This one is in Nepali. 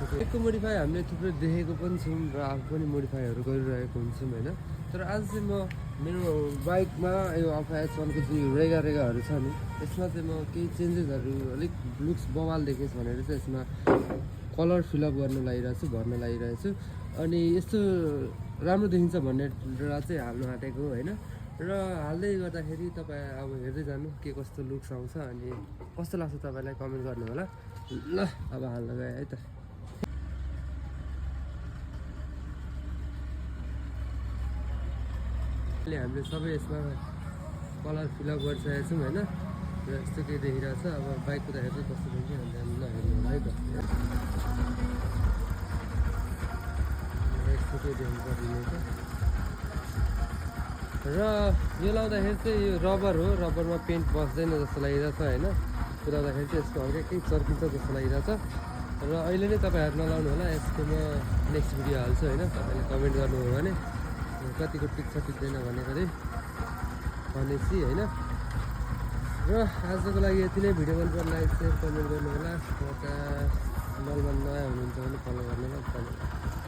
बाइकको मोडिफाई हामीले थुप्रै देखेको पनि छौँ र आफू पनि मोडिफाईहरू गरिरहेको हुन्छौँ होइन। तर आज चाहिँ म मेरो बाइकमा यो अल्फा H1 को जुन रेगाहरू छ नि यसमा चाहिँ म केही चेन्जेसहरू अलिक लुक्स बवाल देखेस् भनेर चाहिँ यसमा कलर फिलअप गर्न लागिरहेको छु, भर्न लागिरहेको छु। अनि यस्तो राम्रो देखिन्छ भनेर चाहिँ हाल्नु आँटेको होइन। र हाल्दै गर्दाखेरि तपाईँ अब हेर्दै जानु के कस्तो लुक्स आउँछ अनि कस्तो लाग्छ तपाईँलाई कमेन्ट गर्नु होला। ल अब हाल्न गएँ है त। अहिले हामीले सबै यसमा कलर फिलअप गरिसकेको छौँ होइन। र यस्तो केही देखिरहेको छ। अब बाइक कुदाखेरि चाहिँ कस्तो देखिन्छ भनेर ल हेर्नु होला है त। यस्तो केही देख्नु पर्ने र यो लाउँदाखेरि चाहिँ यो रबर हो, रबरमा पेन्ट बस्दैन जस्तो लागिरहेछ होइन। कुदाउँदाखेरि चाहिँ यसको हल्का केही चर्किन्छ जस्तो लागिरहेछ। र अहिले नै तपाईँहरू नलाउनु होला, यसको म नेक्स्ट भिडियो हाल्छु होइन। तपाईँले कमेन्ट गर्नुभयो भने कतिको टिक्छ टिक्दैन भनेको चाहिँ भनेपछि होइन। र आजको लागि यति नै। भिडियो मन पर्ने लाइक सेयर कमेन्ट गर्नु होला। च्यानलमा नयाँ हुनुहुन्छ भने फलो गर्नु होला।